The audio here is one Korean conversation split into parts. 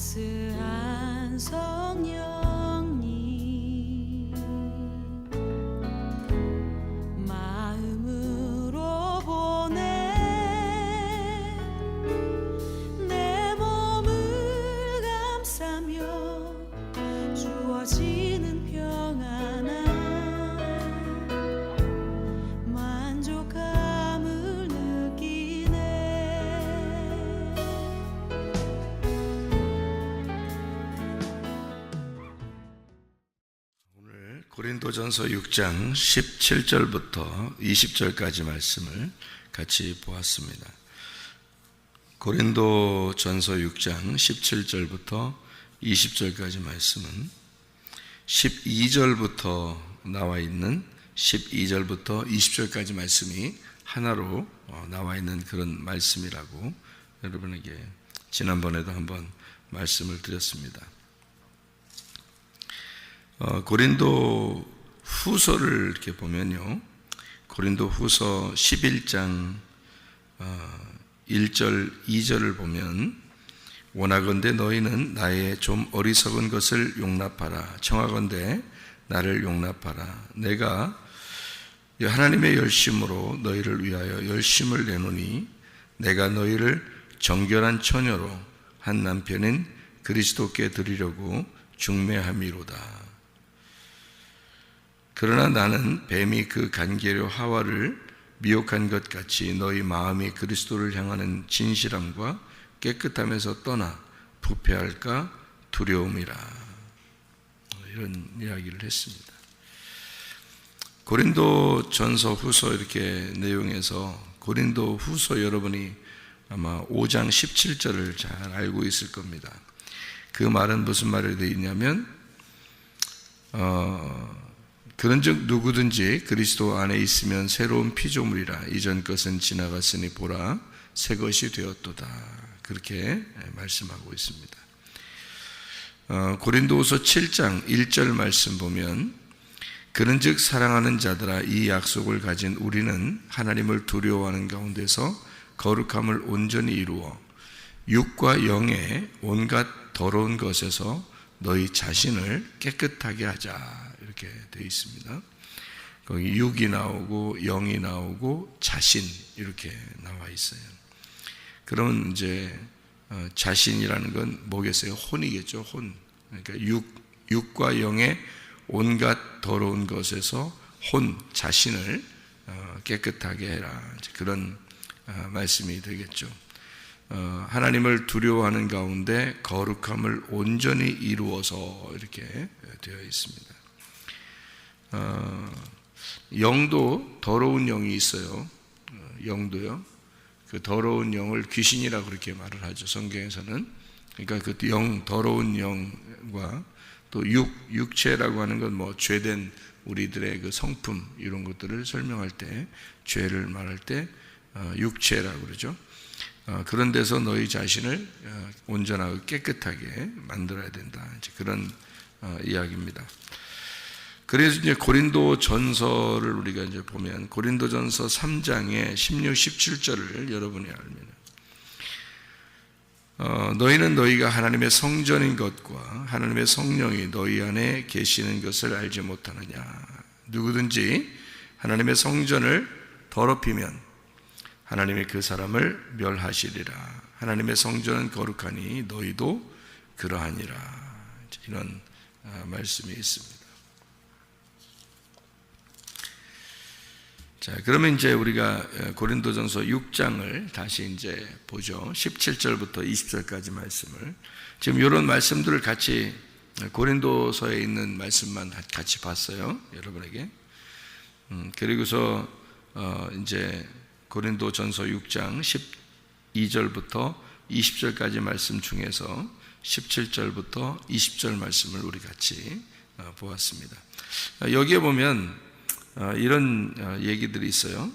따스한 성령님 마음으로 보내 내 몸을 감싸며 주어지는 평안한 만족감을 느끼네. 고린도전서 6장 17절부터 20절까지 말씀을 같이 보았습니다. 고린도전서 6장 17절부터 20절까지 말씀은 12절부터 나와 있는 12절부터 20절까지 말씀이 하나로 나와 있는 그런 말씀이라고 여러분에게 지난번에도 한번 말씀을 드렸습니다. 고린도 후서를 이렇게 보면요, 고린도 후서 11장 1절 2절을 보면 원하건대 너희는 나의 좀 어리석은 것을 용납하라. 청하건대 나를 용납하라. 내가 하나님의 열심으로 너희를 위하여 열심을 내노니 내가 너희를 정결한 처녀로 한 남편인 그리스도께 드리려고 중매함이로다. 그러나 나는 뱀이 그 간계료 하와를 미혹한 것 같이 너희 마음이 그리스도를 향하는 진실함과 깨끗함에서 떠나 부패할까 두려움이라. 이런 이야기를 했습니다. 고린도 전서 후서 이렇게 내용에서 고린도 후서 여러분이 아마 5장 17절을 잘 알고 있을 겁니다. 그 말은 무슨 말이 되어 있냐면 그런즉 누구든지 그리스도 안에 있으면 새로운 피조물이라. 이전 것은 지나갔으니 보라 새 것이 되었도다. 그렇게 말씀하고 있습니다. 고린도후서 7장 1절 말씀 보면 그런즉 사랑하는 자들아 이 약속을 가진 우리는 하나님을 두려워하는 가운데서 거룩함을 온전히 이루어 육과 영의 온갖 더러운 것에서 너희 자신을 깨끗하게 하자. 이렇게 되어 있습니다. 거기 육이 나오고 영이 나오고 자신 이렇게 나와 있어요. 그러면 이제 자신이라는 건 뭐겠어요? 혼이겠죠. 혼. 그러니까 육과 영의 온갖 더러운 것에서 혼 자신을 깨끗하게 해라. 그런 말씀이 되겠죠. 하나님을 두려워하는 가운데 거룩함을 온전히 이루어서 이렇게 되어 있습니다. 영도 더러운 영이 있어요. 영도요. 그 더러운 영을 귀신이라고 그렇게 말을 하죠. 성경에서는. 그러니까 그 영, 더러운 영과 또 육체라고 하는 건 뭐 죄된 우리들의 그 성품 이런 것들을 설명할 때 죄를 말할 때 육체라고 그러죠. 그런 데서 너희 자신을 온전하고 깨끗하게 만들어야 된다. 이제 그런 이야기입니다. 그래서 이제 고린도 전서를 우리가 이제 보면 고린도 전서 3장의 16, 17절을 여러분이 알면 너희는 너희가 하나님의 성전인 것과 하나님의 성령이 너희 안에 계시는 것을 알지 못하느냐. 누구든지 하나님의 성전을 더럽히면 하나님이 그 사람을 멸하시리라. 하나님의 성전은 거룩하니 너희도 그러하니라. 이런 말씀이 있습니다. 자, 그러면 이제 우리가 고린도전서 6장을 다시 이제 보죠. 17절부터 20절까지 말씀을. 지금 이런 말씀들을 같이 고린도서에 있는 말씀만 같이 봤어요. 여러분에게. 그리고서 이제 고린도전서 6장 12절부터 20절까지 말씀 중에서 17절부터 20절 말씀을 우리 같이 보았습니다. 여기에 보면 이런 얘기들이 있어요.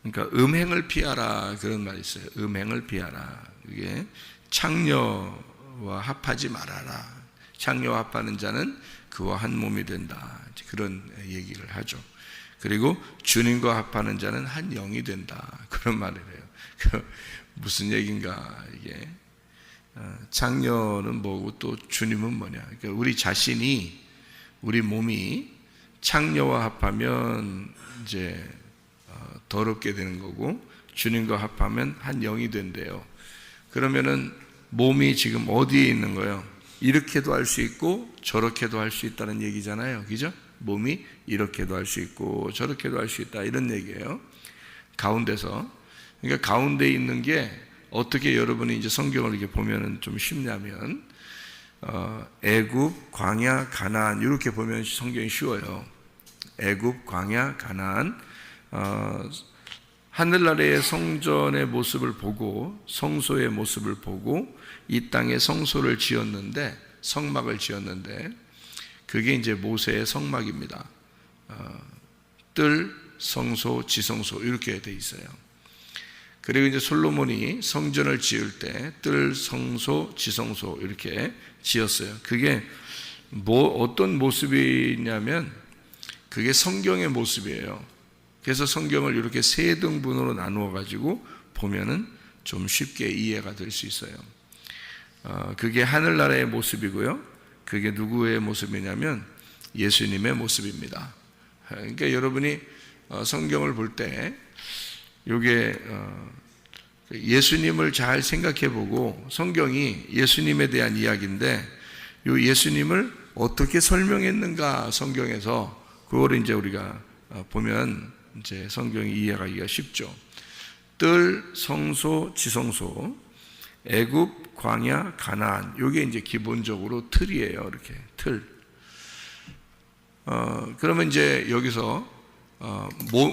그러니까 음행을 피하라 그런 말이 있어요. 음행을 피하라. 이게 창녀와 합하지 말아라. 창녀와 합하는 자는 그와 한 몸이 된다. 그런 얘기를 하죠. 그리고 주님과 합하는 자는 한 영이 된다. 그런 말을 해요. 무슨 얘기인가 이게. 창녀는 뭐고 또 주님은 뭐냐. 그러니까 우리 자신이, 우리 몸이 창녀와 합하면 이제 더럽게 되는 거고, 주님과 합하면 한 영이 된대요. 그러면은 몸이 지금 어디에 있는 거예요? 이렇게도 할 수 있고 저렇게도 할 수 있다는 얘기잖아요. 그죠? 몸이 이렇게도 할 수 있고 저렇게도 할 수 있다 이런 얘기예요. 가운데서. 그러니까 가운데 있는 게 어떻게 여러분이 이제 성경을 이렇게 보면은 좀 쉽냐면 애굽, 광야, 가나안 이렇게 보면 성경이 쉬워요. 애굽, 광야, 가나안. 하늘나라의 성전의 모습을 보고 성소의 모습을 보고 이 땅에 성소를 지었는데, 성막을 지었는데 그게 이제 모세의 성막입니다. 뜰, 성소, 지성소 이렇게 돼 있어요. 그리고 이제 솔로몬이 성전을 지을 때 뜰, 성소, 지성소 이렇게 지었어요. 그게 어떤 모습이냐면 그게 성경의 모습이에요. 그래서 성경을 이렇게 세 등분으로 나누어 가지고 보면은 좀 쉽게 이해가 될 수 있어요. 그게 하늘나라의 모습이고요. 그게 누구의 모습이냐면 예수님의 모습입니다. 그러니까 여러분이 성경을 볼 때 요게 예수님을 잘 생각해 보고, 성경이 예수님에 대한 이야기인데 요 예수님을 어떻게 설명했는가 성경에서, 그거를 이제 우리가 보면 이제 성경이 이해하기가 쉽죠. 뜰, 성소, 지성소, 애굽, 광야, 가나안, 요게 이제 기본적으로 틀이에요. 이렇게 틀. 그러면 이제 여기서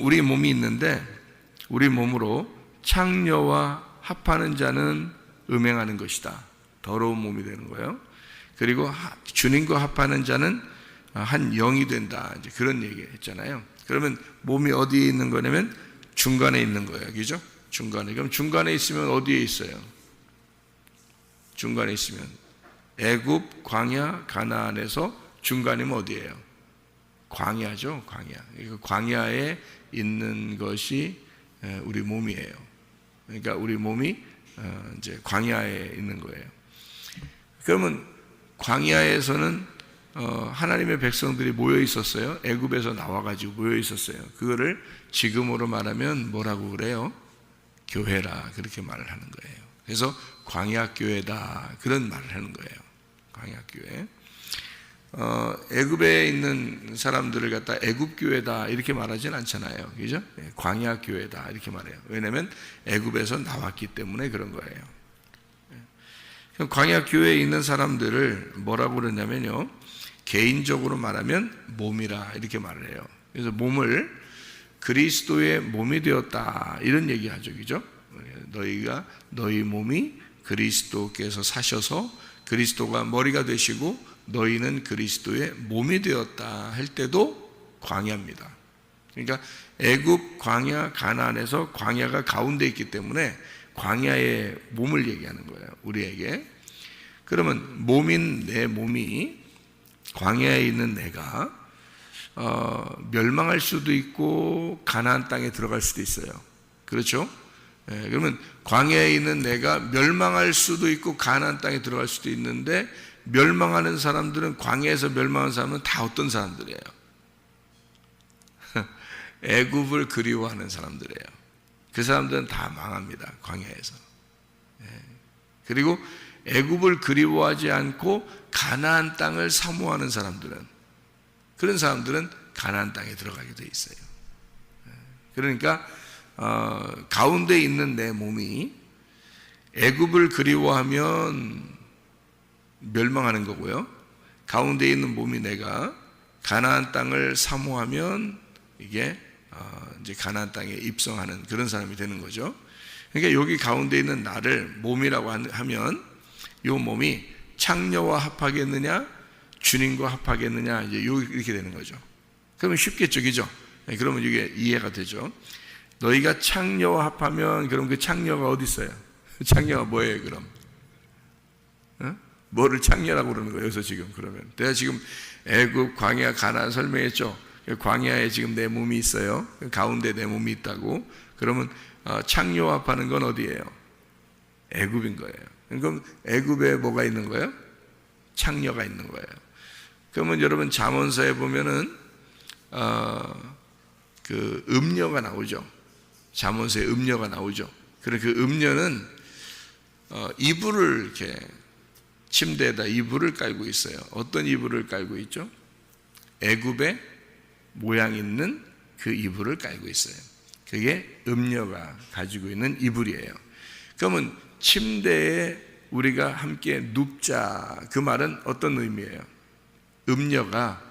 우리 몸이 있는데 우리 몸으로 창녀와 합하는 자는 음행하는 것이다. 더러운 몸이 되는 거예요. 그리고 주님과 합하는 자는 한 영이 된다. 이제 그런 얘기 했잖아요. 그러면 몸이 어디에 있는 거냐면 중간에 있는 거예요. 그죠? 중간에. 그럼 중간에 있으면 어디에 있어요? 중간에 있으면 애굽, 광야, 가나안에서 중간이면 어디예요? 광야죠. 광야. 광야에 있는 것이 우리 몸이에요. 그러니까 우리 몸이 이제 광야에 있는 거예요. 그러면 광야에서는 하나님의 백성들이 모여 있었어요. 애굽에서 나와가지고 모여 있었어요. 그거를 지금으로 말하면 뭐라고 그래요? 교회라 그렇게 말을 하는 거예요. 그래서 광야교회다 그런 말을 하는 거예요. 광야교회. 애굽에 있는 사람들을 갖다 애굽교회다 이렇게 말하진 않잖아요. 그죠? 광야교회다 이렇게 말해요. 왜냐하면 애굽에서 나왔기 때문에 그런 거예요. 광야교회에 있는 사람들을 뭐라고 그러냐면요, 개인적으로 말하면 몸이라 이렇게 말을 해요. 그래서 몸을 그리스도의 몸이 되었다 이런 얘기하죠. 그죠? 너희 몸이 그리스도께서 사셔서 그리스도가 머리가 되시고 너희는 그리스도의 몸이 되었다 할 때도 광야입니다. 그러니까 애굽, 광야, 가나안에서 광야가 가운데 있기 때문에 광야의 몸을 얘기하는 거예요. 우리에게. 그러면 내 몸이 광야에 있는 내가 멸망할 수도 있고 가나안 땅에 들어갈 수도 있어요. 그렇죠? 그러면 광야에 있는 내가 멸망할 수도 있고 가나안 땅에 들어갈 수도 있는데, 멸망하는 사람들은, 광야에서 멸망하는 사람은 다 어떤 사람들이에요? 애굽을 그리워하는 사람들이에요. 그 사람들은 다 망합니다. 광야에서. 그리고 애굽을 그리워하지 않고 가나안 땅을 사모하는 사람들은, 그런 사람들은 가나안 땅에 들어가게 돼 있어요. 그러니까 가운데 있는 내 몸이 애굽을 그리워하면 멸망하는 거고요. 가운데 있는 몸이 내가 가나안 땅을 사모하면 이게 이제 가나안 땅에 입성하는 그런 사람이 되는 거죠. 그러니까 여기 가운데 있는 나를 몸이라고 하면 이 몸이 창녀와 합하겠느냐, 주님과 합하겠느냐, 이제 이렇게 되는 거죠. 그러면 쉽겠죠, 그죠? 그러면 이게 이해가 되죠. 너희가 창녀와 합하면 그럼 그 창녀가 어디 있어요? 창녀가 뭐예요 그럼? 뭐를 창녀라고 그러는 거예요 여기서 지금? 그러면 내가 지금 애굽 광야 가나안 설명했죠. 광야에 지금 내 몸이 있어요. 가운데 내 몸이 있다고. 그러면 창녀와 합하는 건 어디예요? 애굽인 거예요. 그럼 애굽에 뭐가 있는 거예요? 창녀가 있는 거예요. 그러면 여러분 잠언서에 보면은 그 음녀가 나오죠. 잠언서에 음녀가 나오죠. 그래 그 음녀는 이불을 이렇게 침대에다 이불을 깔고 있어요. 어떤 이불을 깔고 있죠? 애굽의 모양 있는 그 이불을 깔고 있어요. 그게 음녀가 가지고 있는 이불이에요. 그러면 침대에 우리가 함께 눕자 그 말은 어떤 의미예요? 음녀가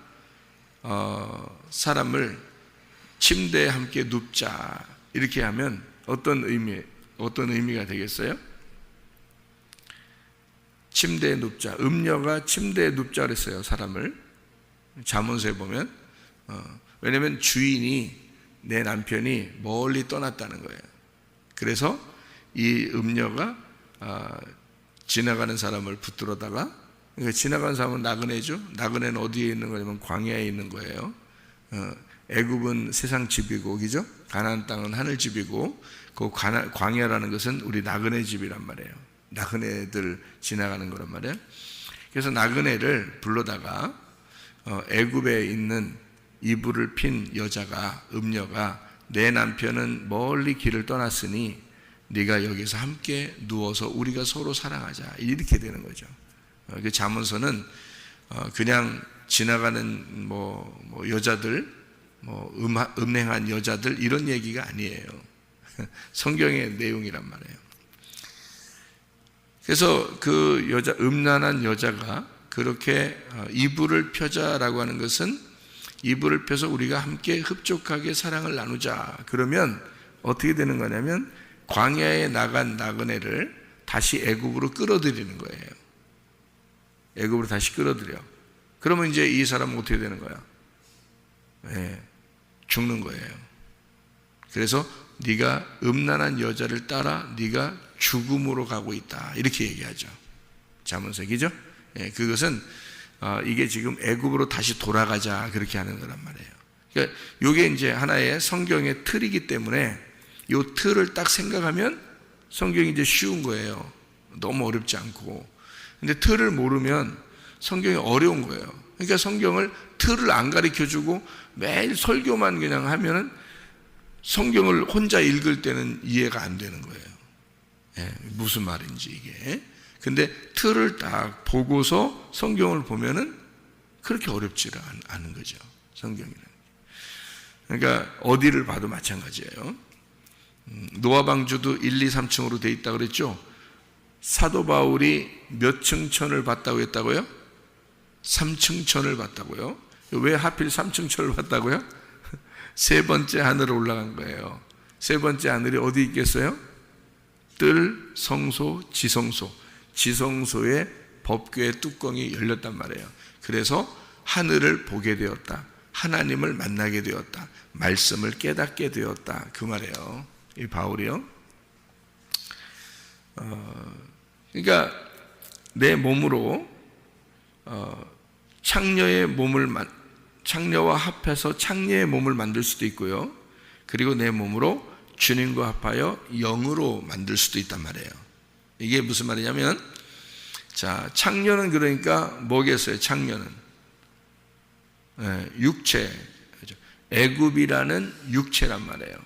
사람을 침대에 함께 눕자 이렇게 하면 어떤 의미가 되겠어요? 침대에 눕자. 음녀가 침대에 눕자 그랬어요. 사람을. 잠언서에 보면 왜냐하면 주인이 내 남편이 멀리 떠났다는 거예요. 그래서 이 음녀가 지나가는 사람을 붙들어다가 그러니까 지나가는 사람은 나그네죠. 나그네는 어디에 있는 거냐면 광야에 있는 거예요. 애굽은 세상 집이고 그죠? 가나안 땅은 하늘 집이고 그 광야라는 것은 우리 나그네 집이란 말이에요. 나그네들 지나가는 거란 말이에요. 그래서 나그네를 불러다가 애굽에 있는 이불을 핀 여자가 음녀가 내 남편은 멀리 길을 떠났으니 네가 여기서 함께 누워서 우리가 서로 사랑하자 이렇게 되는 거죠. 그 잠언서는 그냥 지나가는 뭐 여자들 음행한 여자들 이런 얘기가 아니에요. 성경의 내용이란 말이에요. 그래서 그 여자 음란한 여자가 그렇게 이불을 펴자라고 하는 것은 이불을 펴서 우리가 함께 흡족하게 사랑을 나누자. 그러면 어떻게 되는 거냐면 광야에 나간 나그네를 다시 애굽으로 끌어들이는 거예요. 애굽으로 다시 끌어들여. 그러면 이제 이 사람은 어떻게 되는 거야? 네, 죽는 거예요. 그래서 네가 음란한 여자를 따라 네가 죽음으로 가고 있다 이렇게 얘기하죠. 잠언서기죠. 예, 그것은 이게 지금 애굽으로 다시 돌아가자 그렇게 하는 거란 말이에요. 그러니까 이게 이제 하나의 성경의 틀이기 때문에 이 틀을 딱 생각하면 성경이 이제 쉬운 거예요. 너무 어렵지 않고. 근데 틀을 모르면 성경이 어려운 거예요. 그러니까 성경을 틀을 안 가르쳐주고 매일 설교만 그냥 하면은 성경을 혼자 읽을 때는 이해가 안 되는 거예요. 예, 무슨 말인지 이게. 근데 틀을 딱 보고서 성경을 보면은 그렇게 어렵지가 않은 거죠. 성경이라는. 그러니까 어디를 봐도 마찬가지예요. 노아방주도 1, 2, 3층으로 돼 있다 그랬죠. 사도 바울이 몇 층 천을 봤다고 했다고요? 3층 천을 봤다고요? 왜 하필 3층 천을 봤다고요? 세 번째 하늘에 올라간 거예요. 세 번째 하늘이 어디 있겠어요? 뜰, 성소, 지성소. 지성소의 법궤의 뚜껑이 열렸단 말이에요. 그래서 하늘을 보게 되었다. 하나님을 만나게 되었다. 말씀을 깨닫게 되었다. 그 말이에요. 이 바울이요. 그러니까 내 몸으로 창녀와 합해서 창녀의 몸을 만들 수도 있고요. 그리고 내 몸으로 주님과 합하여 영으로 만들 수도 있단 말이에요. 이게 무슨 말이냐면, 자, 창녀는 그러니까 뭐겠어요? 창녀는 육체, 애굽이라는 육체란 말이에요.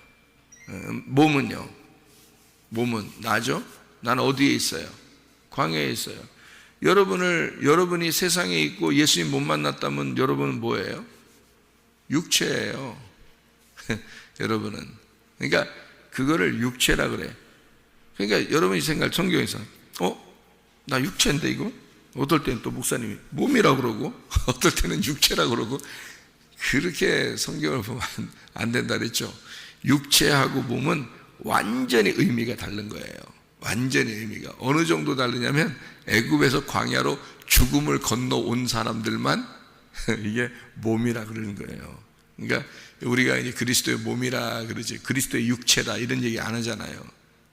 몸은요? 몸은 나죠? 난 어디에 있어요? 광야에 있어요. 여러분이 세상에 있고 예수님 못 만났다면 여러분은 뭐예요? 육체예요. 여러분은. 그러니까 그거를 육체라 그래. 그러니까 여러분이 생각할 성경에서 나 육체인데 이거? 어떨 때는 또 목사님이 몸이라고 그러고 어떨 때는 육체라고 그러고 그렇게 성경을 보면 안 된다 그랬죠. 육체하고 몸은 완전히 의미가 다른 거예요. 완전히 의미가. 어느 정도 다르냐면 애굽에서 광야로 죽음을 건너온 사람들만 이게 몸이라 그러는 거예요. 그러니까 우리가 이제 그리스도의 몸이라 그러지 그리스도의 육체다 이런 얘기 안 하잖아요.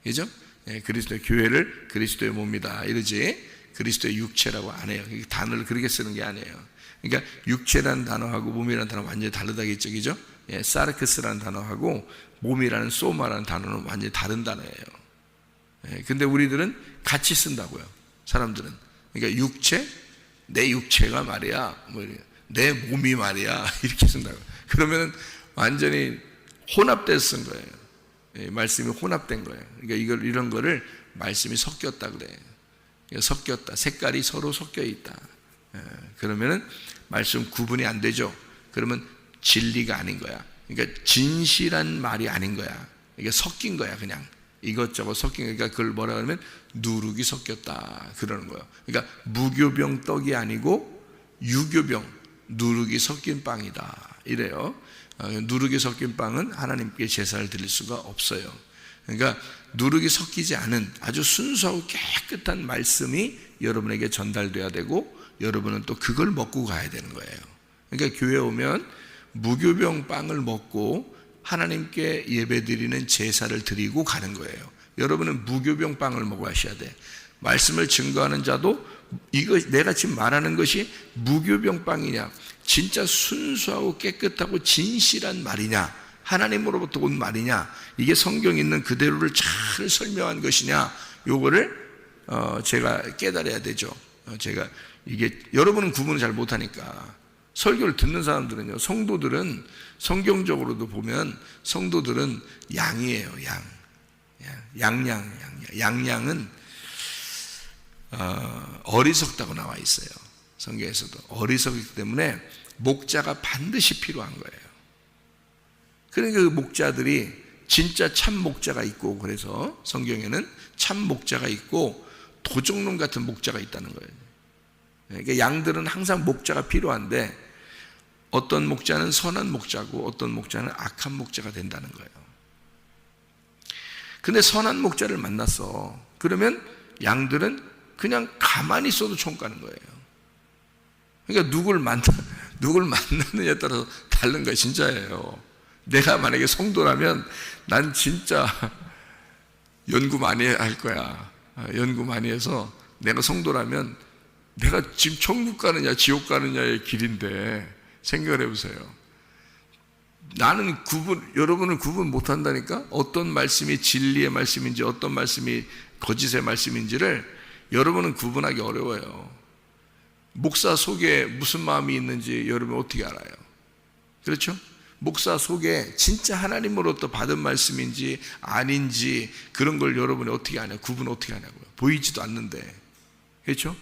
그죠? 예, 그리스도의 교회를 그리스도의 몸이다 이러지 그리스도의 육체라고 안 해요. 단어를 그렇게 쓰는 게 아니에요. 그러니까 육체라는 단어하고 몸이라는 단어 완전히 다르다겠죠, 그죠? 예, 사르크스라는 단어하고 몸이라는 소마라는 단어는 완전히 다른 단어예요. 예, 근데 우리들은 같이 쓴다고요. 사람들은. 그러니까 육체, 내 육체가 말이야, 뭐 내 몸이 말이야 이렇게 쓴다고. 그러면 완전히 혼합돼서 쓴 거예요. 예, 말씀이 혼합된 거예요. 그러니까 이런 거를 말씀이 섞였다 그래. 섞였다. 색깔이 서로 섞여 있다. 예, 그러면은 말씀 구분이 안 되죠. 그러면 진리가 아닌 거야. 그러니까 진실한 말이 아닌 거야. 이게 섞인 거야, 그냥. 이것저것 섞인 거야. 그러니까 그걸 뭐라 그러면 누룩이 섞였다. 그러는 거예요. 그러니까 무교병 떡이 아니고 유교병, 누룩이 섞인 빵이다. 이래요. 누룩이 섞인 빵은 하나님께 제사를 드릴 수가 없어요. 그러니까 누룩이 섞이지 않은 아주 순수하고 깨끗한 말씀이 여러분에게 전달돼야 되고 여러분은 또 그걸 먹고 가야 되는 거예요. 그러니까 교회에 오면 무교병 빵을 먹고 하나님께 예배드리는 제사를 드리고 가는 거예요. 여러분은 무교병 빵을 먹어야 돼. 말씀을 증거하는 자도 이거 내가 지금 말하는 것이 무교병 빵이냐, 진짜 순수하고 깨끗하고 진실한 말이냐, 하나님으로부터 온 말이냐, 이게 성경에 있는 그대로를 잘 설명한 것이냐, 요거를 제가 깨달아야 되죠. 제가 이게 여러분은 구분을 잘 못하니까. 설교를 듣는 사람들은요, 성도들은 성경적으로도 보면 성도들은 양이에요. 양양은 어리석다고 나와 있어요. 성경에서도 어리석기 때문에 목자가 반드시 필요한 거예요. 그러니까 그 목자들이 진짜 참 목자가 있고, 그래서 성경에는 참 목자가 있고 도적놈 같은 목자가 있다는 거예요. 그러니까 양들은 항상 목자가 필요한데 어떤 목자는 선한 목자고 어떤 목자는 악한 목자가 된다는 거예요. 근데 선한 목자를 만났어. 그러면 양들은 그냥 가만히 있어도 총 가는 거예요. 그러니까 누굴 만나느냐에 따라서 다른 거예요. 진짜예요. 내가 만약에 성도라면 난 진짜 연구 많이 할 거야. 연구 많이 해서 내가 성도라면 내가 지금 천국 가느냐 지옥 가느냐의 길인데 생각을 해보세요. 나는 여러분은 구분 못한다니까. 어떤 말씀이 진리의 말씀인지 어떤 말씀이 거짓의 말씀인지를 여러분은 구분하기 어려워요. 목사 속에 무슨 마음이 있는지 여러분 어떻게 알아요? 그렇죠? 목사 속에 진짜 하나님으로부터 받은 말씀인지 아닌지 그런 걸 여러분이 어떻게 아냐? 구분 어떻게 하냐고요? 보이지도 않는데. 그렇죠?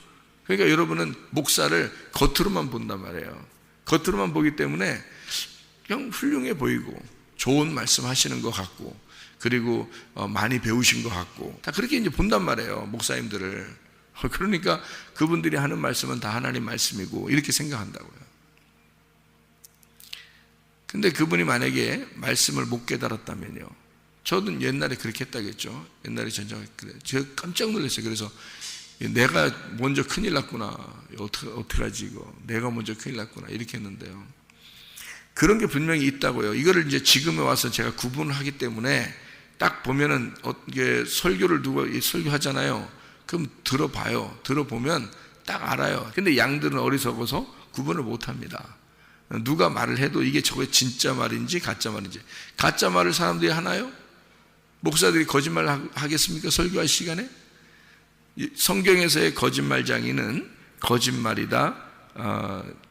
그러니까 여러분은 목사를 겉으로만 본단 말이에요. 겉으로만 보기 때문에 그냥 훌륭해 보이고 좋은 말씀 하시는 것 같고 그리고 많이 배우신 것 같고 다 그렇게 이제 본단 말이에요. 목사님들을. 그러니까 그분들이 하는 말씀은 다 하나님 말씀이고 이렇게 생각한다고요. 근데 그분이 만약에 말씀을 못 깨달았다면요. 저는 옛날에 그렇게 했다겠죠. 옛날에 전쟁 그래. 제가 깜짝 놀랐어요. 그래서 내가 먼저 큰일 났구나. 어떡하지 이거. 내가 먼저 큰일 났구나. 이렇게 했는데요. 그런 게 분명히 있다고요. 이거를 이제 지금에 와서 제가 구분을 하기 때문에 딱 보면은 이게 설교를 누가 설교하잖아요. 그럼 들어봐요. 들어보면 딱 알아요. 근데 양들은 어리석어서 구분을 못 합니다. 누가 말을 해도 이게 저게 진짜 말인지 가짜 말인지. 가짜 말을 사람들이 하나요? 목사들이 거짓말 하겠습니까? 설교할 시간에? 성경에서의 거짓말장이는 거짓말이다,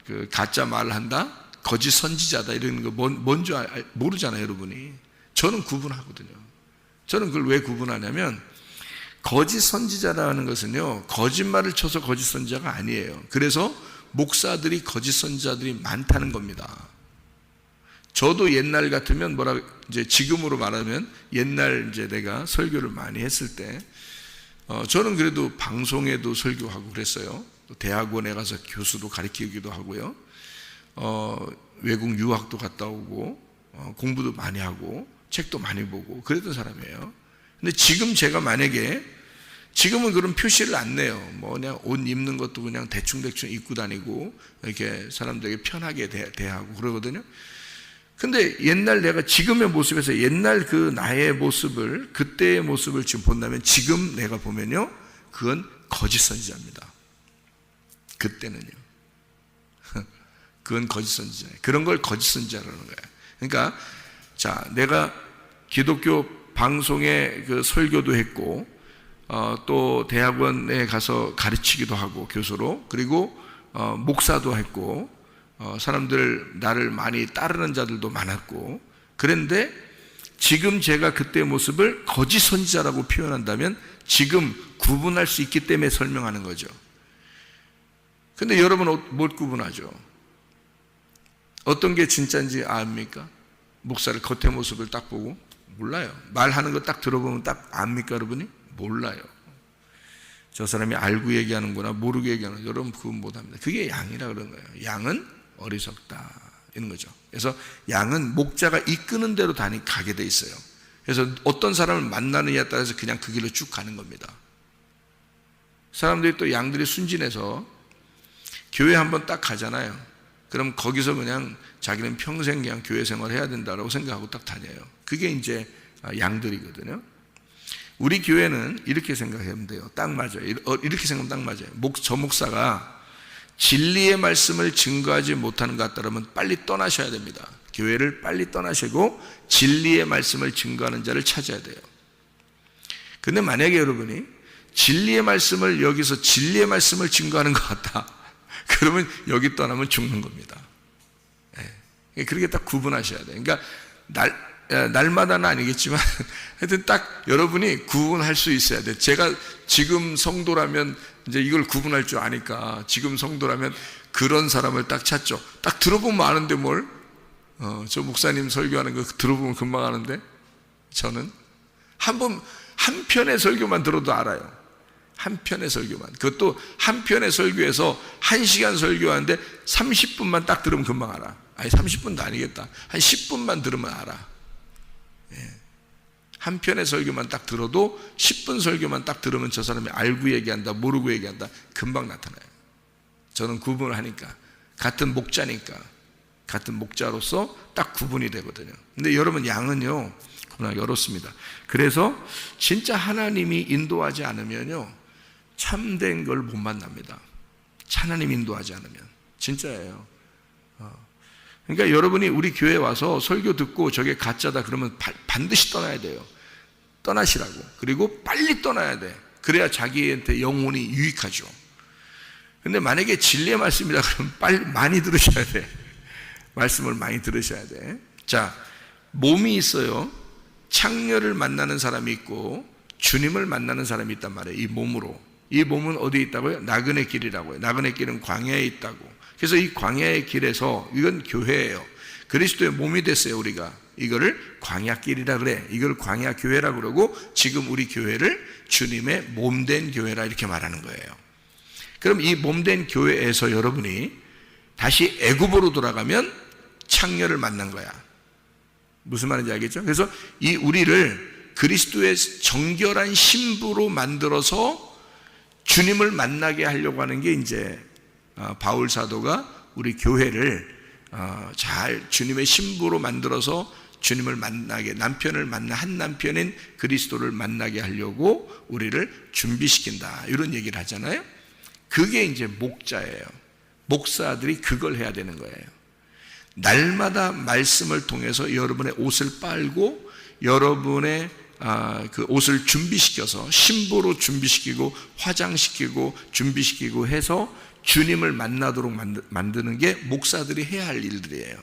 그 가짜 말을 한다, 거짓 선지자다 이런 거 뭔지 모르잖아요, 여러분이. 저는 구분하거든요. 저는 그걸 왜 구분하냐면 거짓 선지자라는 것은요, 거짓말을 쳐서 거짓 선지자가 아니에요. 그래서 목사들이 거짓 선지자들이 많다는 겁니다. 저도 옛날 같으면 이제 지금으로 말하면 옛날 이제 내가 설교를 많이 했을 때 저는 그래도 방송에도 설교하고 그랬어요. 또 대학원에 가서 교수도 가르치기도 하고요. 외국 유학도 갔다 오고 공부도 많이 하고 책도 많이 보고 그랬던 사람이에요. 근데 지금 제가 만약에 지금은 그런 표시를 안 내요. 뭐 그냥 옷 입는 것도 그냥 대충 입고 다니고 이렇게 사람들에게 편하게 대하고 그러거든요. 근데 옛날 내가 지금의 모습에서 옛날 그 나의 모습을, 그때의 모습을 지금 본다면 지금 내가 보면요, 그건 거짓 선지자입니다. 그때는요. 그건 거짓 선지자예요. 그런 걸 거짓 선지자라는 거예요. 그러니까 자, 내가 기독교 방송에 그 설교도 했고, 또 대학원에 가서 가르치기도 하고 교수로, 그리고 목사도 했고, 사람들 나를 많이 따르는 자들도 많았고, 그런데 지금 제가 그때의 모습을 거짓 선지자라고 표현한다면 지금 구분할 수 있기 때문에 설명하는 거죠. 근데 여러분은 뭘 구분하죠? 어떤 게 진짜인지 압니까? 목사를 겉의 모습을 딱 보고? 몰라요. 말하는 거 딱 들어보면 딱 압니까 여러분이? 몰라요. 저 사람이 알고 얘기하는구나 모르고 얘기하는구나, 여러분 그건 못합니다. 그게 양이라 그런 거예요. 양은 어리석다 이런 거죠. 그래서 양은 목자가 이끄는 대로 가게 돼 있어요. 그래서 어떤 사람을 만나느냐에 따라서 그냥 그 길로 쭉 가는 겁니다. 사람들이 또 양들이 순진해서 교회 한번 딱 가잖아요. 그럼 거기서 그냥 자기는 평생 그냥 교회 생활 해야 된다고 생각하고 딱 다녀요. 그게 이제 양들이거든요. 우리 교회는 이렇게 생각하면 돼요. 딱 맞아요. 이렇게 생각하면 딱 맞아요. 저 목사가 진리의 말씀을 증거하지 못하는 것 같다면 빨리 떠나셔야 됩니다. 교회를 빨리 떠나시고 진리의 말씀을 증거하는 자를 찾아야 돼요. 근데 만약에 여러분이 진리의 말씀을 여기서 진리의 말씀을 증거하는 것 같다, 그러면 여기 떠나면 죽는 겁니다. 네. 그렇게 딱 구분하셔야 돼요. 그러니까 날마다는 아니겠지만 하여튼 딱 여러분이 구분할 수 있어야 돼요. 제가 지금 성도라면 이제 이걸 구분할 줄 아니까 지금 성도라면 그런 사람을 딱 찾죠. 딱 들어보면 아는데 뭘? 저 목사님 설교하는 거 들어보면 금방 아는데, 저는 한 편의 설교만 들어도 알아요. 한 편의 설교만. 그것도 한 편의 설교에서 1시간 설교하는데 30분만 딱 들으면 금방 알아. 아니 30분도 아니겠다. 한 10분만 들으면 알아. 예. 한 편의 설교만 딱 들어도 10분 설교만 딱 들으면 저 사람이 알고 얘기한다 모르고 얘기한다 금방 나타나요. 저는 구분을 하니까, 같은 목자니까, 같은 목자로서 딱 구분이 되거든요. 근데 여러분 양은요 구분하기 어렵습니다. 그래서 진짜 하나님이 인도하지 않으면요 참된 걸 못 만납니다. 하나님 인도하지 않으면. 진짜예요. 그러니까 여러분이 우리 교회에 와서 설교 듣고 저게 가짜다 그러면 반드시 떠나야 돼요. 떠나시라고. 그리고 빨리 떠나야 돼. 그래야 자기한테 영혼이 유익하죠. 근데 만약에 진리의 말씀이다 그러면 빨리 많이 들으셔야 돼. 말씀을 많이 들으셔야 돼. 자, 몸이 있어요. 창녀를 만나는 사람이 있고 주님을 만나는 사람이 있단 말이에요. 이 몸으로. 이 몸은 어디에 있다고요? 나그네 길이라고 해요. 나그네 길은 광야에 있다고. 그래서 이 광야의 길에서, 이건 교회예요. 그리스도의 몸이 됐어요. 우리가 이거를 광야길이라 그래. 이걸 광야교회라 그러고, 지금 우리 교회를 주님의 몸된 교회라 이렇게 말하는 거예요. 그럼 이 몸된 교회에서 여러분이 다시 애굽으로 돌아가면 창녀를 만난 거야. 무슨 말인지 알겠죠? 그래서 이 우리를 그리스도의 정결한 신부로 만들어서 주님을 만나게 하려고 하는 게 이제 바울 사도가 우리 교회를 잘 주님의 신부로 만들어서 주님을 만나게, 남편을 만나, 한 남편인 그리스도를 만나게 하려고 우리를 준비시킨다, 이런 얘기를 하잖아요. 그게 이제 목자예요. 목사들이 그걸 해야 되는 거예요. 날마다 말씀을 통해서 여러분의 옷을 빨고 여러분의 그 옷을 준비시켜서 신부로 준비시키고 화장시키고 준비시키고 해서 주님을 만나도록 만드는 게 목사들이 해야 할 일들이에요.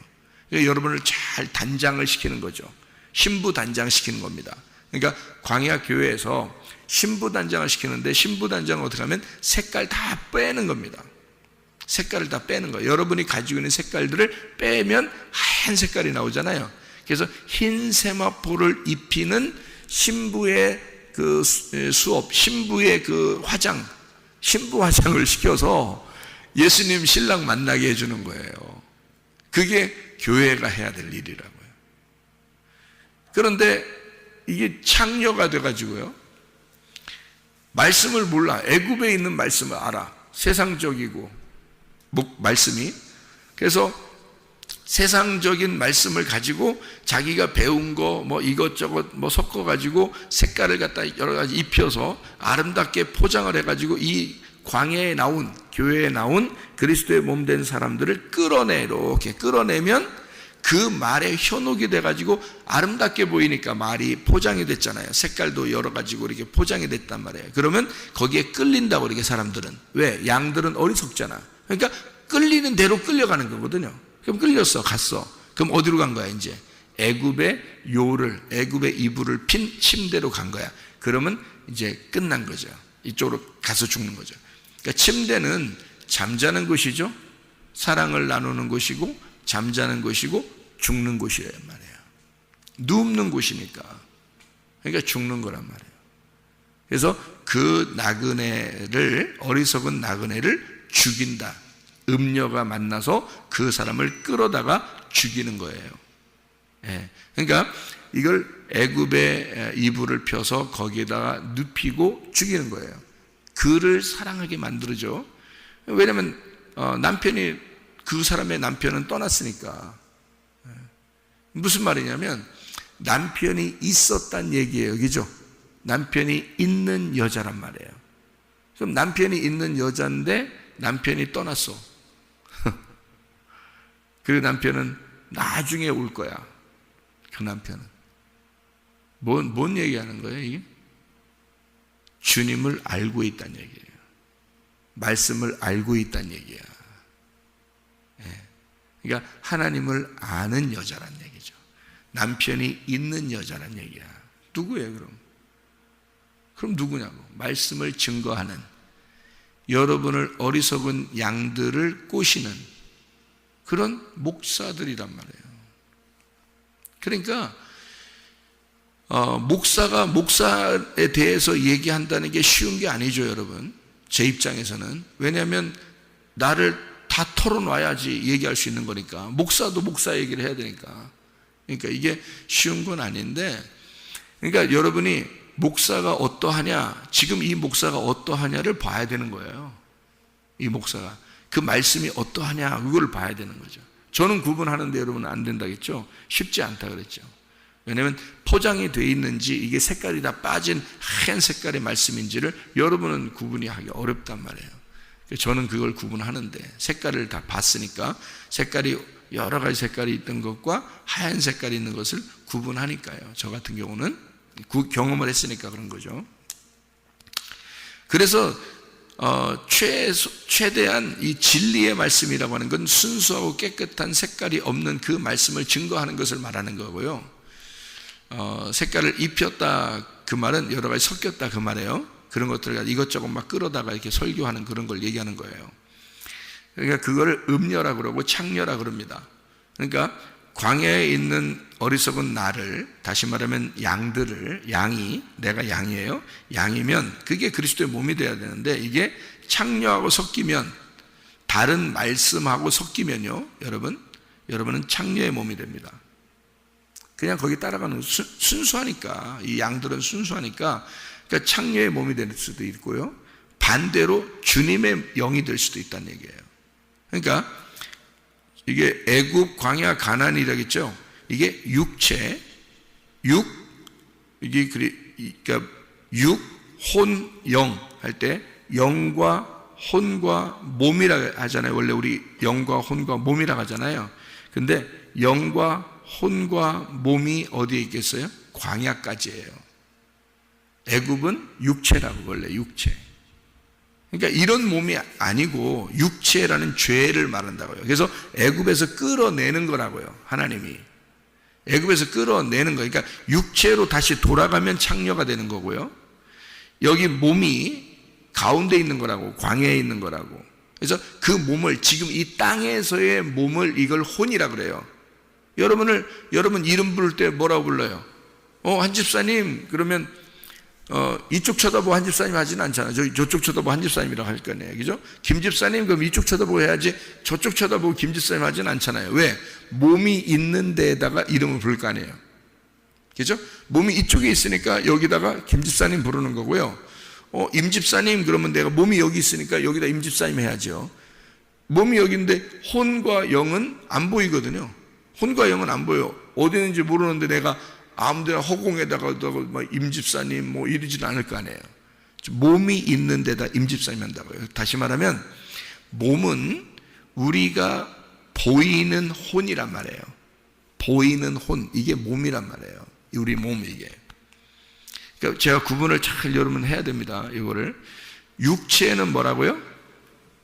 그러니까 여러분을 잘 단장을 시키는 거죠. 신부 단장 시키는 겁니다. 그러니까 광야 교회에서 신부 단장을 시키는데, 신부 단장은 어떻게 하면 색깔 다 빼는 겁니다. 색깔을 다 빼는 거예요. 여러분이 가지고 있는 색깔들을 빼면 하얀 색깔이 나오잖아요. 그래서 흰 세마포를 입히는 신부의 그 수업, 신부의 그 화장, 신부 화장을 시켜서 예수님 신랑 만나게 해주는 거예요. 그게 교회가 해야 될 일이라고요. 그런데 이게 창녀가 돼가지고요, 말씀을 몰라. 애굽에 있는 말씀을 알아. 세상적이고 말씀이. 그래서 세상적인 말씀을 가지고 자기가 배운 거 뭐 이것저것 뭐 섞어 가지고 색깔을 갖다 여러 가지 입혀서 아름답게 포장을 해 가지고 이 광야에 나온, 교회에 나온 그리스도의 몸 된 사람들을 이렇게 끌어내면 그 말에 현혹이 돼 가지고 아름답게 보이니까 말이 포장이 됐잖아요. 색깔도 여러 가지고 이렇게 포장이 됐단 말이에요. 그러면 거기에 끌린다고, 이렇게 사람들은. 왜? 양들은 어리석잖아. 그러니까 끌리는 대로 끌려가는 거거든요. 그럼 끌렸어, 갔어. 그럼 어디로 간 거야, 이제? 애굽의 이불을 핀 침대로 간 거야. 그러면 이제 끝난 거죠. 이쪽으로 가서 죽는 거죠. 그러니까 침대는 잠자는 곳이죠. 사랑을 나누는 곳이고, 잠자는 곳이고, 죽는 곳이란 말이에요. 눕는 곳이니까. 그러니까 죽는 거란 말이에요. 그래서 그 어리석은 나그네를 죽인다. 음녀가 만나서 그 사람을 끌어다가 죽이는 거예요. 예. 그러니까 이걸 애굽의 이불을 펴서 거기에다가 눕히고 죽이는 거예요. 그를 사랑하게 만들어줘. 왜냐하면 그 사람의 남편은 떠났으니까. 무슨 말이냐면 남편이 있었단 얘기예요. 그죠? 남편이 있는 여자란 말이에요. 그럼 남편이 있는 여자인데 남편이 떠났어. 그리고 남편은 나중에 올 거야. 그 남편은. 뭔 얘기하는 거예요, 이게? 주님을 알고 있다는 얘기예요. 말씀을 알고 있다는 얘기야. 그러니까 하나님을 아는 여자란 얘기죠. 남편이 있는 여자란 얘기야. 누구예요, 그럼? 그럼 누구냐고? 말씀을 증거하는, 여러분을 어리석은 양들을 꼬시는 그런 목사들이란 말이에요. 그러니까 목사가 목사에 대해서 얘기한다는 게 쉬운 게 아니죠, 여러분. 제 입장에서는. 왜냐하면 나를 다 털어놔야지 얘기할 수 있는 거니까. 목사도 목사 얘기를 해야 되니까. 그러니까 이게 쉬운 건 아닌데, 그러니까 여러분이 목사가 어떠하냐, 지금 이 목사가 어떠하냐를 봐야 되는 거예요. 이 목사가 그 말씀이 어떠하냐, 그걸 봐야 되는 거죠. 저는 구분하는데 여러분은 안 된다겠죠. 쉽지 않다 그랬죠. 왜냐하면 포장이 돼 있는지, 이게 색깔이 다 빠진 하얀 색깔의 말씀인지를 여러분은 구분이 하기 어렵단 말이에요. 저는 그걸 구분하는데, 색깔을 다 봤으니까, 색깔이 여러 가지 색깔이 있던 것과 하얀 색깔이 있는 것을 구분하니까요. 저 같은 경우는 경험을 했으니까 그런 거죠. 그래서 최대한 이 진리의 말씀이라고 하는 건 순수하고 깨끗한 색깔이 없는 그 말씀을 증거하는 것을 말하는 거고요. 색깔을 입혔다 그 말은 여러 가지 섞였다 그 말이에요. 그런 것들을 이것저것 막 끌어다가 이렇게 설교하는 그런 걸 얘기하는 거예요. 그러니까 그거를 음녀라 그러고 창녀라 그럽니다. 그러니까 광야에 있는 어리석은 나를, 다시 말하면 양들을, 양이, 내가 양이에요. 양이면 그게 그리스도의 몸이 돼야 되는데, 이게 창녀하고 섞이면, 다른 말씀하고 섞이면요, 여러분은 창녀의 몸이 됩니다. 그냥 거기 따라가는, 순수하니까, 이 양들은 순수하니까, 그러니까 창녀의 몸이 될 수도 있고요, 반대로 주님의 영이 될 수도 있다는 얘기예요. 그러니까 이게 애굽, 광야, 가나안이라겠죠. 이게 육체, 이게 그러니까 육, 혼, 영 할 때 영과 혼과 몸이라 하잖아요. 원래 우리 영과 혼과 몸이라 하잖아요. 근데 영과 혼과 몸이 어디에 있겠어요? 광야까지예요. 애굽은 육체라고, 원래 육체. 그러니까 이런 몸이 아니고 육체라는 죄를 말한다고요. 그래서 애굽에서 끌어내는 거라고요, 하나님이. 애굽에서 끌어내는 거예요. 그러니까 육체로 다시 돌아가면 창녀가 되는 거고요. 여기 몸이 가운데 있는 거라고, 광야에 있는 거라고. 그래서 그 몸을, 지금 이 땅에서의 몸을, 이걸 혼이라 그래요. 여러분 이름 부를 때 뭐라고 불러요? 한 집사님 그러면 이쪽 쳐다보고 한 집사님 하지는 않잖아요. 저쪽 쳐다보고 한 집사님이라고 할 거네요. 그죠? 김 집사님 그럼 이쪽 쳐다보고 해야지, 저쪽 쳐다보고 김 집사님 하지는 않잖아요. 왜? 몸이 있는 데에다가 이름을 부를 거 아니에요. 그죠? 몸이 이쪽에 있으니까 여기다가 김 집사님 부르는 거고요. 임 집사님 그러면 내가 몸이 여기 있으니까 여기다 임 집사님 해야죠. 몸이 여기인데 혼과 영은 안 보이거든요. 혼과 영은 안 보여. 어디 있는지 모르는데 내가 아무데나 허공에다가 임집사님 뭐 이러지는 않을 거 아니에요. 몸이 있는 데다 임집사님 한다고요. 다시 말하면 몸은 우리가 보이는 혼이란 말이에요. 보이는 혼, 이게 몸이란 말이에요. 우리 몸 이게. 그러니까 제가 구분을 잘 여러분 해야 됩니다. 이거를 육체는 뭐라고요?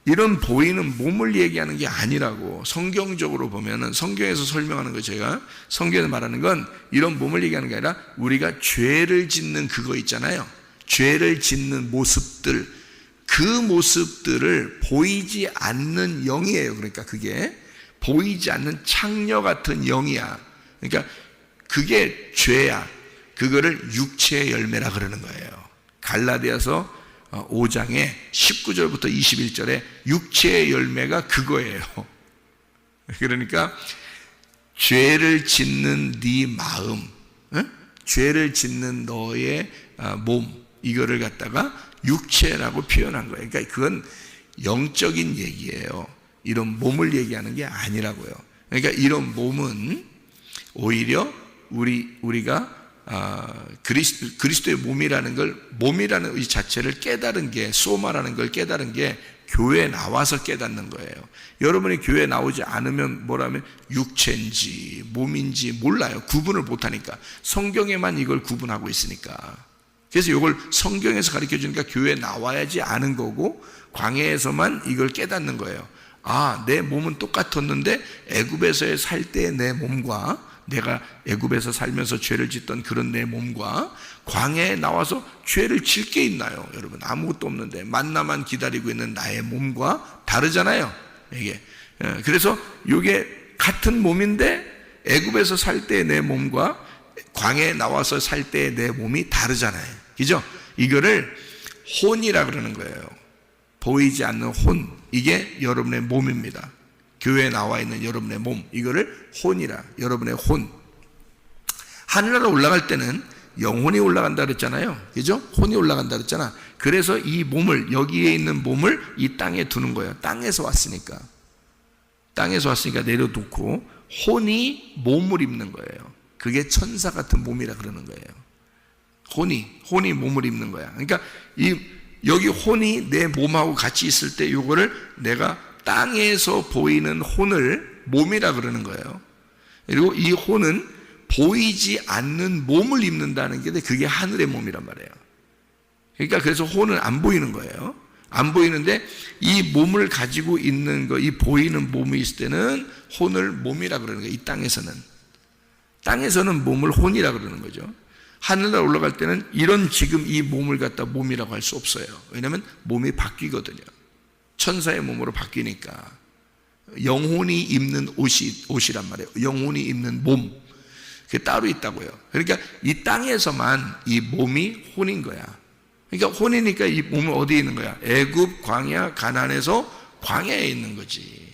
이런 보이는 몸을 얘기하는 게 아니라고. 성경적으로 보면은 성경에서 설명하는 거, 제가 성경에서 말하는 건 이런 몸을 얘기하는 게 아니라 우리가 죄를 짓는 그거 있잖아요. 죄를 짓는 모습들, 그 모습들을 보이지 않는 영이에요. 그러니까 그게 보이지 않는 창녀 같은 영이야. 그러니까 그게 죄야. 그거를 육체의 열매라 그러는 거예요. 갈라디아서 5장에 19절부터 21절에 육체의 열매가 그거예요. 그러니까 죄를 짓는 네 마음, 죄를 짓는 너의 몸, 이거를 갖다가 육체라고 표현한 거예요. 그러니까 그건 영적인 얘기예요. 이런 몸을 얘기하는 게 아니라고요. 그러니까 이런 몸은 오히려 우리가 그리스도의 몸이라는 걸, 몸이라는 이 자체를 깨달은 게, 소마라는 걸 깨달은 게 교회에 나와서 깨닫는 거예요. 여러분이 교회에 나오지 않으면 뭐라면 육체인지 몸인지 몰라요. 구분을 못하니까. 성경에만 이걸 구분하고 있으니까. 그래서 이걸 성경에서 가르쳐 주니까 교회에 나와야지 아는 거고, 광야에서만 이걸 깨닫는 거예요. 아, 내 몸은 똑같았는데 애굽에서 살 때 내 몸과, 내가 애굽에서 살면서 죄를 짓던 그런 내 몸과 광야에 나와서 죄를 질 게 있나요? 여러분, 아무것도 없는데 만나만 기다리고 있는 나의 몸과 다르잖아요. 이게. 그래서 이게 같은 몸인데 애굽에서 살 때 내 몸과 광야에 나와서 살 때 내 몸이 다르잖아요. 그죠? 이거를 혼이라 그러는 거예요. 보이지 않는 혼, 이게 여러분의 몸입니다. 교회에 나와 있는 여러분의 몸, 이거를 혼이라, 여러분의 혼. 하늘나라 올라갈 때는 영혼이 올라간다 그랬잖아요. 그죠? 혼이 올라간다 그랬잖아. 그래서 이 몸을, 여기에 있는 몸을 이 땅에 두는 거예요. 땅에서 왔으니까. 땅에서 왔으니까 내려놓고 혼이 몸을 입는 거예요. 그게 천사 같은 몸이라 그러는 거예요. 혼이 몸을 입는 거야. 그러니까 여기 혼이 내 몸하고 같이 있을 때 요거를 내가 땅에서 보이는 혼을 몸이라 그러는 거예요. 그리고 이 혼은 보이지 않는 몸을 입는다는 게 그게 하늘의 몸이란 말이에요. 그러니까 그래서 혼은 안 보이는 거예요. 안 보이는데 이 몸을 가지고 있는 거, 이 보이는 몸이 있을 때는 혼을 몸이라 그러는 거예요. 이 땅에서는 몸을 혼이라 그러는 거죠. 하늘나라 올라갈 때는 이런 지금 이 몸을 갖다 몸이라고 할 수 없어요. 왜냐하면 몸이 바뀌거든요. 천사의 몸으로 바뀌니까. 영혼이 입는 옷이란 말이에요. 영혼이 입는 몸, 그게 따로 있다고요. 그러니까 이 땅에서만 이 몸이 혼인 거야. 그러니까 혼이니까 이 몸은 어디에 있는 거야? 애굽, 광야, 가나안에서 광야에 있는 거지.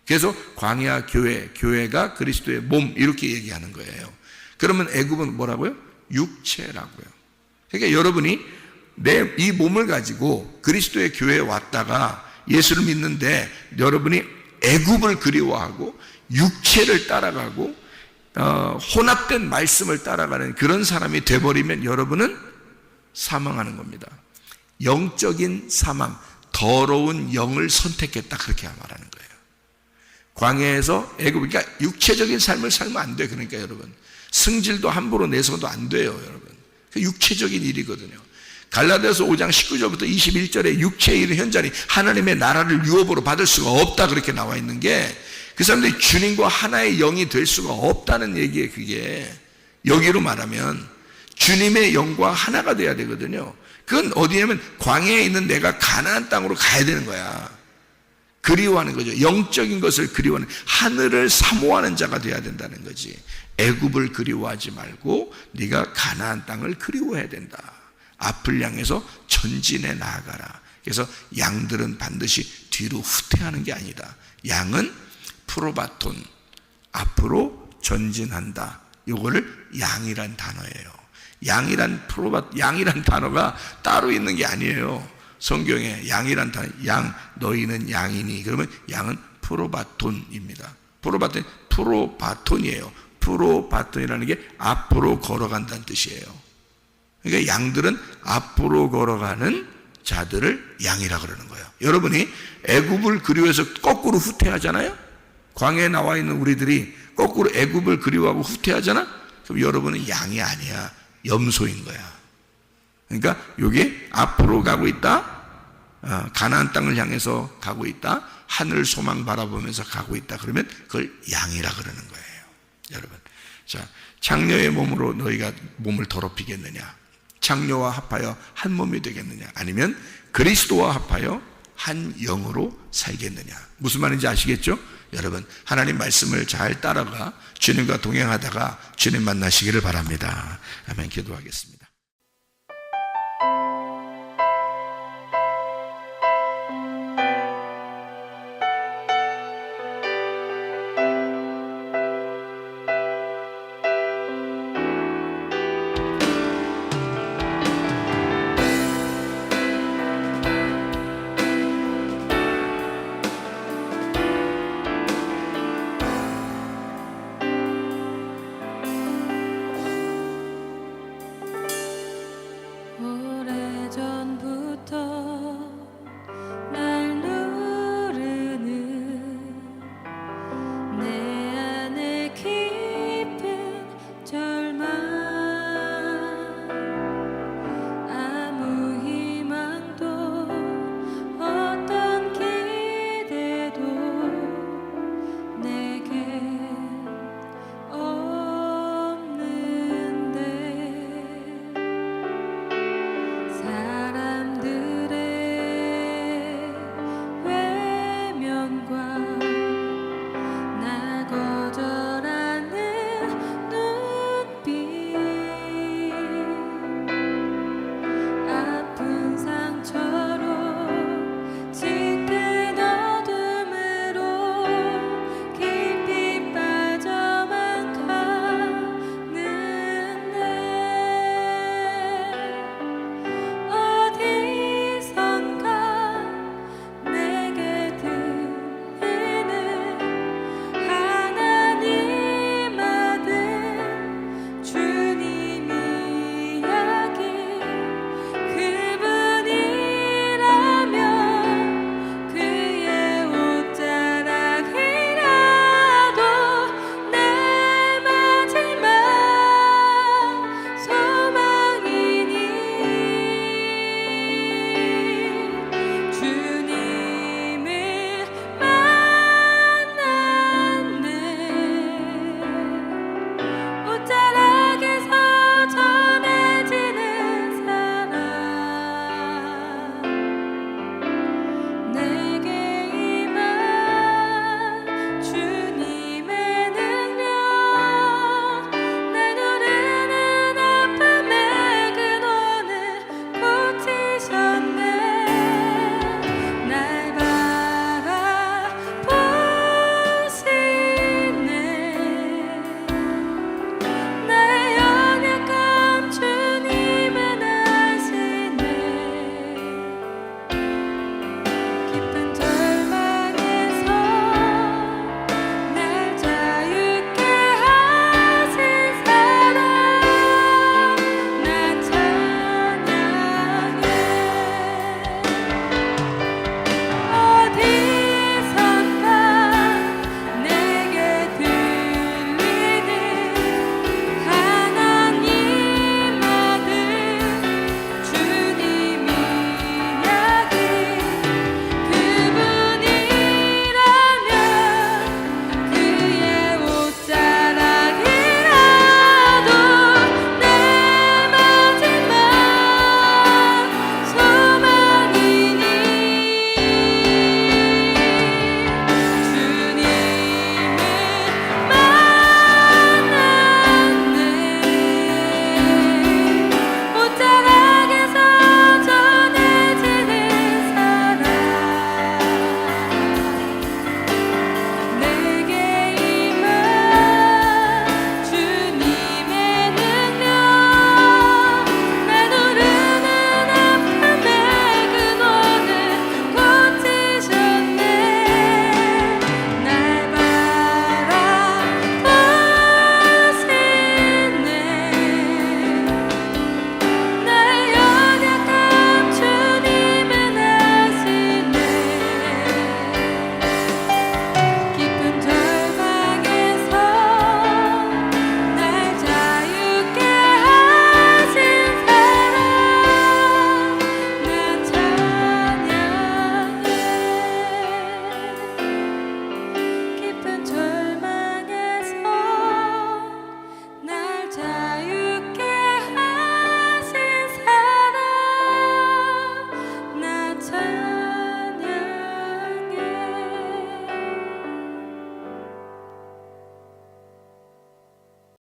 그래서 광야 교회가 그리스도의 몸, 이렇게 얘기하는 거예요. 그러면 애굽은 뭐라고요? 육체라고요. 그러니까 여러분이 이 몸을 가지고 그리스도의 교회에 왔다가 예수를 믿는데 여러분이 애굽을 그리워하고 육체를 따라가고 혼합된 말씀을 따라가는 그런 사람이 돼버리면 여러분은 사망하는 겁니다. 영적인 사망, 더러운 영을 선택했다, 그렇게 말하는 거예요. 광야에서 애굽, 그러니까 육체적인 삶을 살면 안 돼요. 그러니까 여러분, 승질도 함부로 내서도 안 돼요, 여러분. 그 육체적인 일이거든요. 갈라디아서 5장 19절부터 21절에 육체의 일은 현저하니 하나님의 나라를 유업으로 받을 수가 없다, 그렇게 나와 있는 게, 그 사람들이 주님과 하나의 영이 될 수가 없다는 얘기예요. 그게 여기로 말하면 주님의 영과 하나가 돼야 되거든요. 그건 어디냐면 광야에 있는 내가 가나안 땅으로 가야 되는 거야. 그리워하는 거죠. 영적인 것을 그리워하는, 하늘을 사모하는 자가 돼야 된다는 거지. 애굽을 그리워하지 말고 네가 가나안 땅을 그리워해야 된다. 앞을 향해서 전진해 나아가라. 그래서 양들은 반드시 뒤로 후퇴하는 게 아니다. 양은 프로바톤, 앞으로 전진한다. 요거를 양이란 단어예요. 양이란 단어가 따로 있는 게 아니에요. 성경에 양이란 단어, 양, 너희는 양이니. 그러면 양은 프로바톤입니다. 프로바톤이에요. 프로바톤이라는 게 앞으로 걸어간다는 뜻이에요. 그러니까 양들은 앞으로 걸어가는 자들을 양이라 그러는 거예요. 여러분이 애굽을 그리워해서 거꾸로 후퇴하잖아요. 광야에 나와 있는 우리들이 거꾸로 애굽을 그리워하고 후퇴하잖아. 그럼 여러분은 양이 아니야. 염소인 거야. 그러니까 이게 앞으로 가고 있다. 가나안 땅을 향해서 가고 있다. 하늘 소망 바라보면서 가고 있다. 그러면 그걸 양이라 그러는 거예요. 여러분, 자, 창녀의 몸으로 너희가 몸을 더럽히겠느냐? 창녀와 합하여 한 몸이 되겠느냐? 아니면 그리스도와 합하여 한 영으로 살겠느냐? 무슨 말인지 아시겠죠? 여러분, 하나님 말씀을 잘 따라가 주님과 동행하다가 주님 만나시기를 바랍니다. 아멘. 기도하겠습니다. 오래전부터